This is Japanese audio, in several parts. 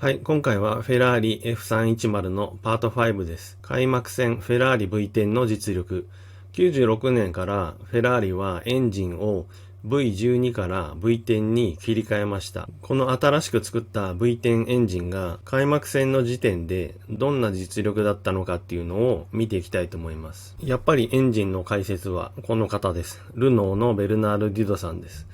はい、今回はフェラーリ F310 のパート5です。開幕戦フェラーリ V10 の実力。96年からフェラーリはエンジンを V12 から V10 に切り替えました。この新しく作った V10 エンジンが開幕戦の時点でどんな実力だったのかっていうのを見ていきたいと思います。やっぱりエンジンの解説はこの方です。ルノーのベルナール・デュドさんです。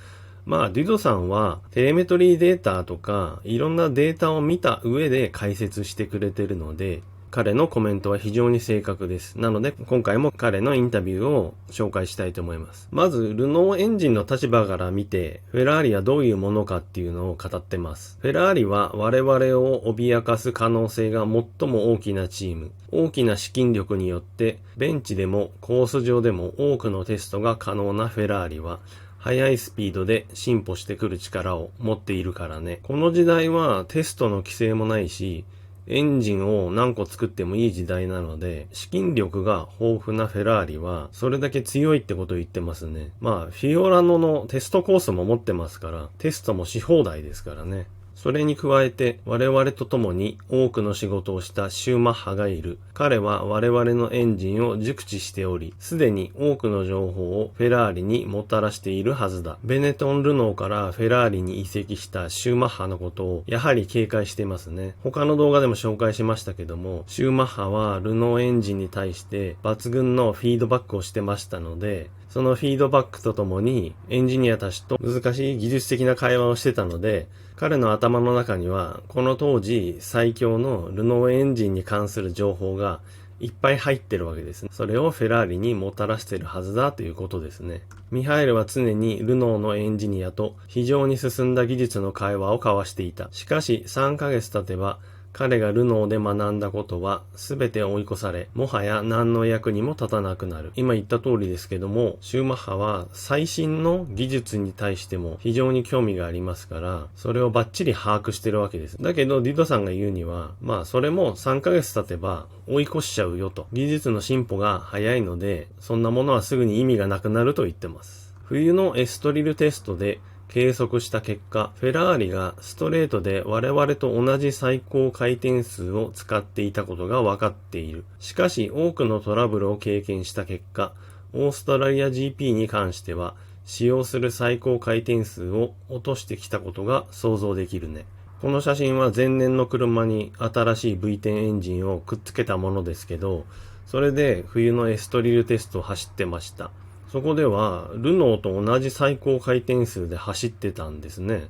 デュドさんはテレメトリーデータとかいろんなデータを見た上で解説してくれてるので、彼のコメントは非常に正確です。なので、今回も彼のインタビューを紹介したいと思います。まず、ルノーエンジンの立場から見て、フェラーリはどういうものかっていうのを語ってます。フェラーリは我々を脅かす可能性が最も大きなチーム。大きな資金力によって、ベンチでもコース上でも多くのテストが可能なフェラーリは、速いスピードで進歩してくる力を持っているからね。この時代はテストの規制もないし、エンジンを何個作ってもいい時代なので、資金力が豊富なフェラーリは、それだけ強いってことを言ってますね。フィオラノのテストコースも持ってますから、テストもし放題ですからね。それに加えて我々と共に多くの仕事をしたシューマッハがいる。彼は我々のエンジンを熟知しており、すでに多くの情報をフェラーリにもたらしているはずだ。ベネトン・ルノーからフェラーリに移籍したシューマッハのことをやはり警戒していますね。他の動画でも紹介しましたけども、シューマッハはルノーエンジンに対して抜群のフィードバックをしてましたので、そのフィードバックとともにエンジニアたちと難しい技術的な会話をしてたので、彼の頭の中にはこの当時最強のルノーエンジンに関する情報がいっぱい入ってるわけですね。それをフェラーリにもたらしてるはずだということですね。ミハエルは常にルノーのエンジニアと非常に進んだ技術の会話を交わしていた。しかし3ヶ月経てば彼がルノーで学んだことは全て追い越され、もはや何の役にも立たなくなる。今言った通りですけども、シューマッハは最新の技術に対しても非常に興味がありますから、それをバッチリ把握してるわけです。だけど、ディドさんが言うには、それも3ヶ月経てば追い越しちゃうよと。技術の進歩が早いので、そんなものはすぐに意味がなくなると言ってます。冬のエストリルテストで、計測した結果、フェラーリがストレートで我々と同じ最高回転数を使っていたことが分かっている。しかし多くのトラブルを経験した結果、オーストラリア GP に関しては使用する最高回転数を落としてきたことが想像できるね。この写真は前年の車に新しい V10 エンジンをくっつけたものですけど、それで冬のエストリルテストを走ってました。そこでは、ルノーと同じ最高回転数で走ってたんですね。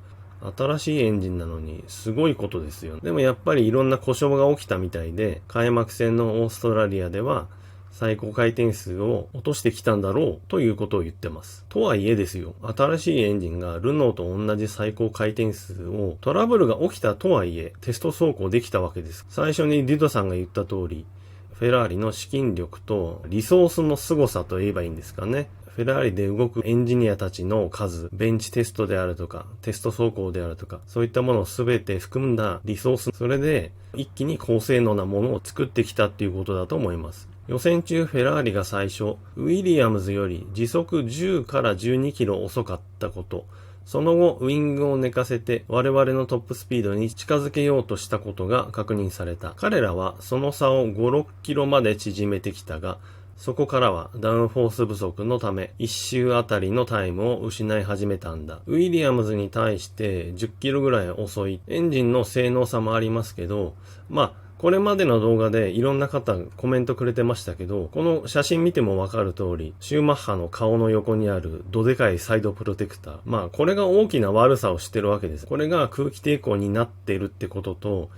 新しいエンジンなのにすごいことですよ。でもやっぱりいろんな故障が起きたみたいで、開幕戦のオーストラリアでは最高回転数を落としてきたんだろうということを言ってます。とはいえですよ、新しいエンジンがルノーと同じ最高回転数をトラブルが起きたとはいえテスト走行できたわけです。最初にディドさんが言った通り、フェラーリの資金力とリソースの凄さと言えばいいんですかね。フェラーリで動くエンジニアたちの数、ベンチテストであるとか、テスト走行であるとか、そういったものをすべて含んだリソース、それで一気に高性能なものを作ってきたっていうことだと思います。予選中フェラーリが最初、ウィリアムズより時速10から12キロ遅かったこと、その後、ウィングを寝かせて我々のトップスピードに近づけようとしたことが確認された。彼らはその差を5、6キロまで縮めてきたが、そこからはダウンフォース不足のため1周あたりのタイムを失い始めたんだ。ウィリアムズに対して10キロぐらい遅い。エンジンの性能差もありますけど、これまでの動画でいろんな方コメントくれてましたけど、この写真見てもわかる通り、シューマッハの顔の横にあるどでかいサイドプロテクター。これが大きな悪さをしてるわけです。これが空気抵抗になっているってことと、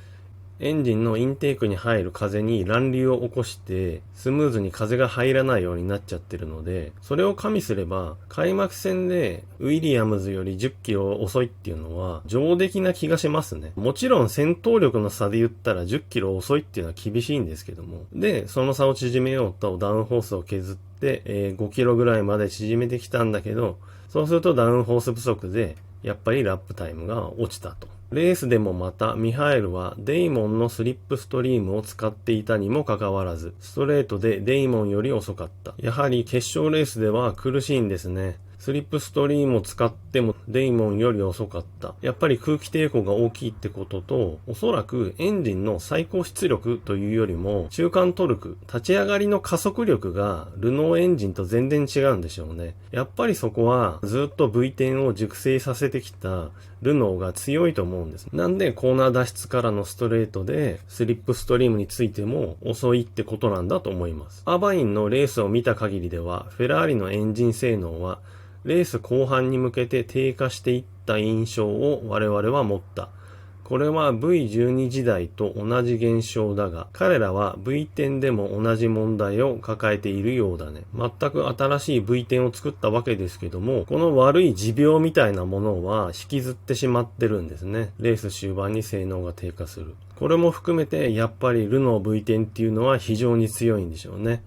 エンジンのインテークに入る風に乱流を起こしてスムーズに風が入らないようになっちゃってるので、それを加味すれば開幕戦でウィリアムズより10キロ遅いっていうのは上出来な気がしますね。もちろん戦闘力の差で言ったら10キロ遅いっていうのは厳しいんですけども、でその差を縮めようとダウンフォースを削って5キロぐらいまで縮めてきたんだけど、そうするとダウンフォース不足でやっぱりラップタイムが落ちたと。レースでもまたミハエルはデイモンのスリップストリームを使っていたにもかかわらず、ストレートでデイモンより遅かった。やはり決勝レースでは苦しいんですね。ススリップストリームを使ってもデイモンより遅かった。やっぱり空気抵抗が大きいってことと、おそらくエンジンの最高出力というよりも、中間トルク、立ち上がりの加速力がルノーエンジンと全然違うんでしょうね。やっぱりそこはずっと V10 を熟成させてきたルノーが強いと思うんです。なんでコーナー脱出からのストレートでスリップストリームについても遅いってことなんだと思います。アーバインのレースを見た限りでは、フェラーリのエンジン性能はレース後半に向けて低下していった印象を我々は持った。これは V12 時代と同じ現象だが、彼らは V10 でも同じ問題を抱えているようだね。全く新しい V10 を作ったわけですけども、この悪い持病みたいなものは引きずってしまってるんですね。レース終盤に性能が低下する。これも含めてやっぱりルノー V10 っていうのは非常に強いんでしょうね。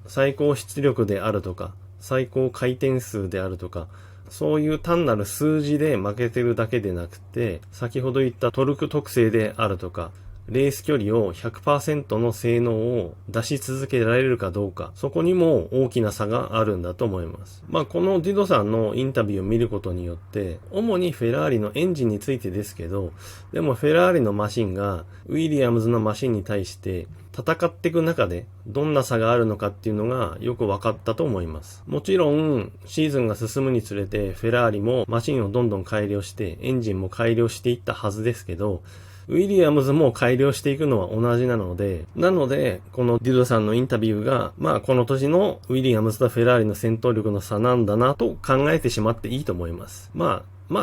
最高出力であるとか、最高回転数であるとか、そういう単なる数字で負けてるだけでなくて、先ほど言ったトルク特性であるとか、レース距離を 100% の性能を出し続けられるかどうか、そこにも大きな差があるんだと思います。このディドさんのインタビューを見ることによって、主にフェラーリのエンジンについてですけど、でもフェラーリのマシンがウィリアムズのマシンに対して戦っていく中でどんな差があるのかっていうのがよく分かったと思います。もちろんシーズンが進むにつれてフェラーリもマシンをどんどん改良してエンジンも改良していったはずですけど、ウィリアムズも改良していくのは同じなので、このディドさんのインタビューが、この年のウィリアムズとフェラーリの戦闘力の差なんだなと考えてしまっていいと思います。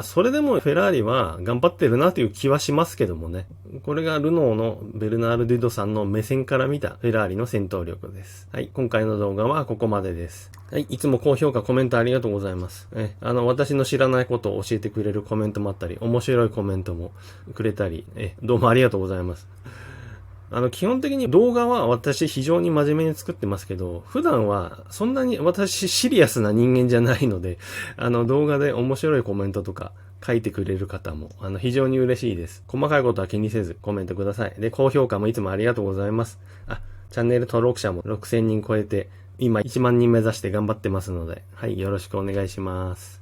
それでもフェラーリは頑張ってるなという気はしますけどもね。これがルノーのベルナール・ディドさんの目線から見たフェラーリの戦闘力です。はい、今回の動画はここまでです。はい、いつも高評価、コメントありがとうございます。私の知らないことを教えてくれるコメントもあったり、面白いコメントもくれたり、どうもありがとうございます。基本的に動画は私非常に真面目に作ってますけど、普段はそんなに私シリアスな人間じゃないので、動画で面白いコメントとか書いてくれる方も、非常に嬉しいです。細かいことは気にせずコメントください。で、高評価もいつもありがとうございます。チャンネル登録者も6000人超えて、今1万人目指して頑張ってますので、はい、よろしくお願いします。